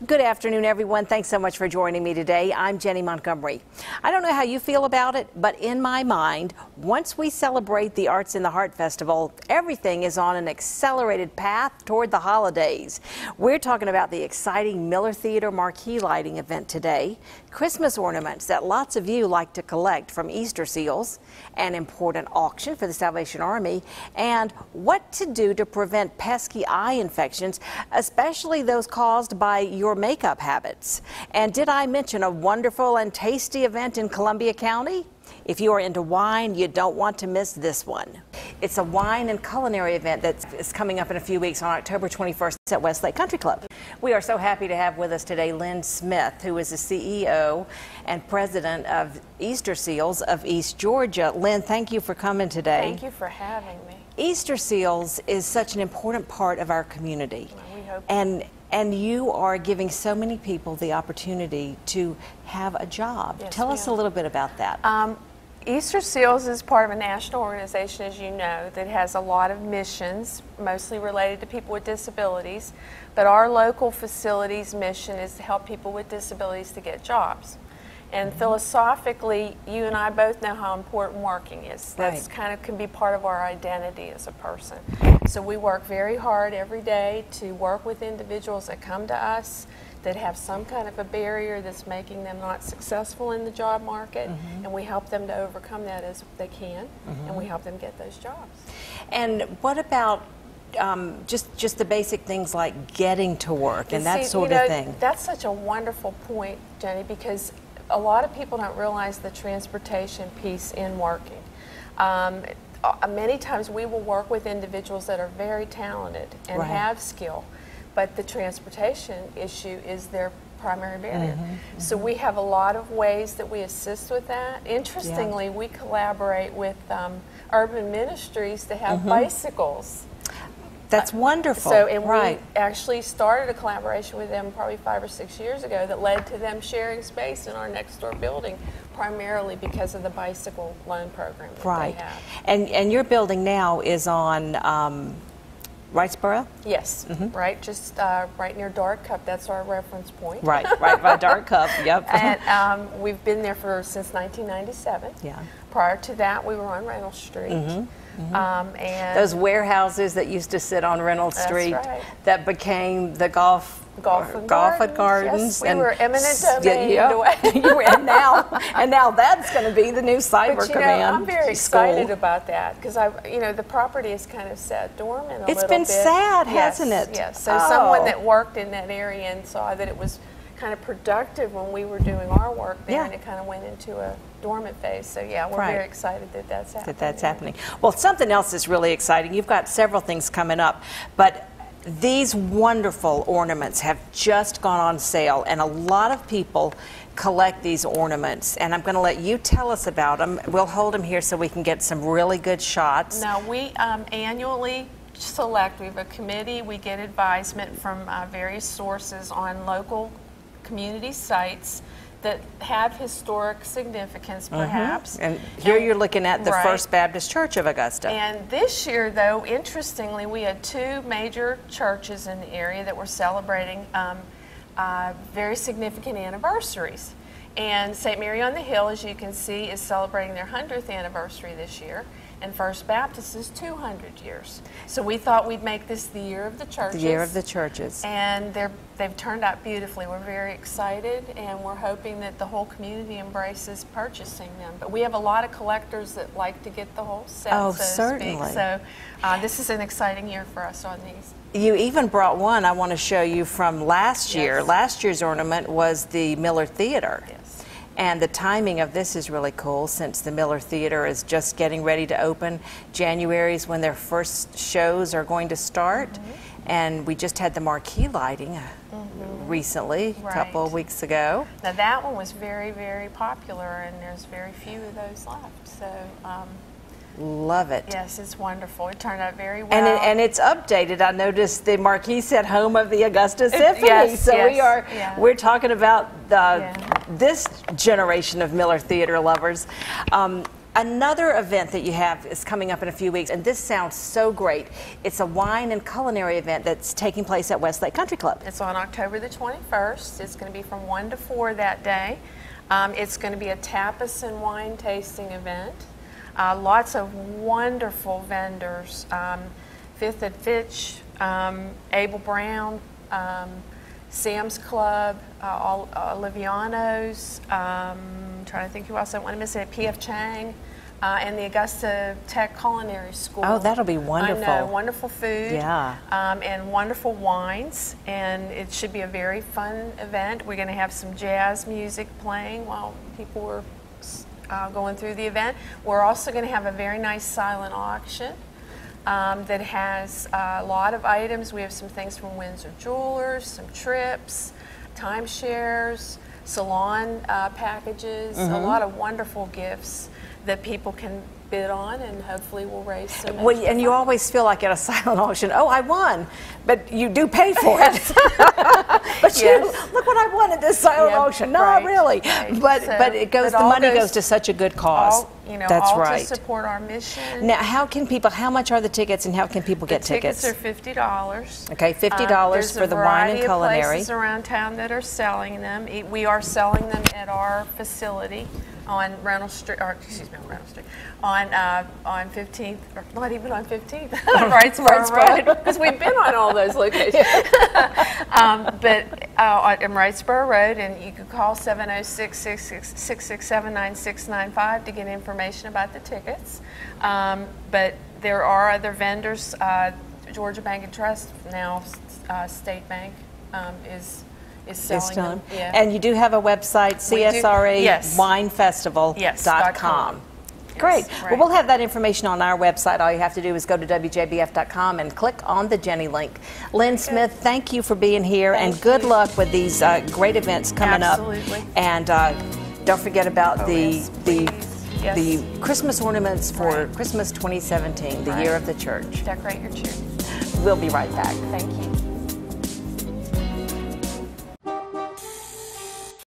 Good afternoon, everyone. Thanks so much for joining me today. I'm Jennie Montgomery. I don't know how you feel about it, but in my mind, once we celebrate the Arts in the Heart Festival, everything is on an accelerated path toward the holidays. We're talking about the exciting Miller Theater marquee lighting event today, Christmas ornaments that lots of you like to collect from Easter seals, an important auction for the Salvation Army, and what to do to prevent pesky eye infections, especially those caused by your makeup habits. And did I mention a wonderful and tasty event in Columbia County? If you are into wine, you don't want to miss this one. It's a wine and culinary event that is coming up in a few weeks on October 21st at Westlake Country Club. We are so happy to have with us today Lynn Smith, who is the CEO and president of Easter Seals of East Georgia. Lynn, thank you for coming today. Thank you for having me. Easter Seals is such an important part of our community. We hope and you are giving so many people the opportunity to have a job. Yes, Tell us a little bit about that. Easter Seals is part of a national organization, as you know, that has a lot of missions, mostly related to people with disabilities. But our local facility's mission is to help people with disabilities to get jobs. And philosophically, you and I both know how important working is. That's kind of can be part of our identity as a person. So we work very hard every day to work with individuals that come to us that have some kind of a barrier that's making them not successful in the job market, and we help them to overcome that as they can, and we help them get those jobs. And what about just the basic things like getting to work and that sort of thing? That's such a wonderful point, Jenny, because a lot of people don't realize the transportation piece in working. Many times we will work with individuals that are very talented and have skill, but the transportation issue is their primary barrier. So we have a lot of ways that we assist with that. Interestingly, we collaborate with urban ministries to have bicycles. That's wonderful. So, and we actually started a collaboration with them probably 5 or 6 years ago that led to them sharing space in our next door building, primarily because of the bicycle loan program that they have. And your building now is on Wrightsboro? Yes, right, just right near Dark Cup. That's our reference point. Right by Dark Cup, yep. And we've been there since 1997. Yeah. Prior to that, we were on Reynolds Street. And those warehouses that used to sit on Reynolds Street that became the golf and gardens. Yes, we were eminent domain. And now that's going to be the new cyber command. I'm very excited about that because the property is kind of sat dormant a little bit. It's been sad, hasn't it? Yes. So someone that worked in that area and saw that it was kind of productive when we were doing our work there, and it kind of went into a dormant phase. So yeah, we're very excited that that's happening. Well, something else is really exciting. You've got several things coming up, but these wonderful ornaments have just gone on sale, and a lot of people collect these ornaments, and I'm going to let you tell us about them. We'll hold them here so we can get some really good shots. Now, we annually select, we have a committee, we get advisement from various sources on local community sites that have historic significance, perhaps. And here you're looking at the First Baptist Church of Augusta. And this year, though, interestingly, we had 2 major churches in the area that were celebrating very significant anniversaries. And St. Mary on the Hill, as you can see, is celebrating their 100th anniversary this year, and First Baptist is 200 years. So we thought we'd make this the year of the churches. The year of the churches. And they've turned out beautifully. We're very excited, and we're hoping that the whole community embraces purchasing them. But we have a lot of collectors that like to get the whole set, so certainly. to speak. So this is an exciting year for us on these. You even brought one I want to show you from last year. Last year's ornament was the Miller Theater. Yes. And the timing of this is really cool since the Miller Theater is just getting ready to open. January is when their first shows are going to start. And we just had the marquee lighting recently, a couple of weeks ago. Now that one was very, very popular, and there's very few of those left. So love it. Yes, it's wonderful. It turned out very well. And it's updated. I noticed the marquee said home of the Augusta Symphony. We're talking about this generation of Miller Theater lovers. Another event that you have is coming up in a few weeks, and this sounds so great. It's a wine and culinary event that's taking place at Westlake Country Club. It's on October the 21st. It's going to be from 1 to 4 that day. It's going to be a tapas and wine tasting event. Lots of wonderful vendors. Fifth and Fitch, Abel Brown, Sam's Club, Oliviano's, trying to think who else I want to miss it, P.F. Chang, and the Augusta Tech Culinary School. Oh, that'll be wonderful. I know, wonderful food. Yeah. And wonderful wines, and it should be a very fun event. We're going to have some jazz music playing while people are going through the event. We're also going to have a very nice silent auction that has a lot of items. We have some things from Windsor Jewelers, some trips, timeshares, salon packages, a lot of wonderful gifts that people can bid on, and hopefully we'll raise some. Well, and you always feel like at a silent auction, oh, I won, but you do pay for it. But you, look what I won at this silent auction. No, right, really. Right. But So, but it goes. but The all money goes goes to such a good cause. That's all right. to support our mission. Now, how can people? How much are the tickets, and how can people get tickets? Tickets are $50. Okay, $50 for the wine and culinary. There's a variety of places around town that are selling them. We are selling them at our facility on Reynolds Street, or excuse me, on Reynolds Street, on 15th, or not even on 15th, on Wrightsboro Road, because we've been on all those locations. But on Wrightsboro Road, and you can call 706-667-9695 to get information about the tickets. But there are other vendors. Georgia Bank and Trust, now State Bank, is selling them. Yeah. And you do have a website, CSRAWinefestival.com. Great. Yes, right. Well, we'll have that information on our website. All you have to do is go to WJBF.com and click on the Jennie link. Lynn Smith, thank you for being here, and good luck with these great events coming up. Absolutely. And don't forget about the Yes. Christmas ornaments for Christmas 2017, the year of the church. Decorate your church. We'll be right back. Thank you.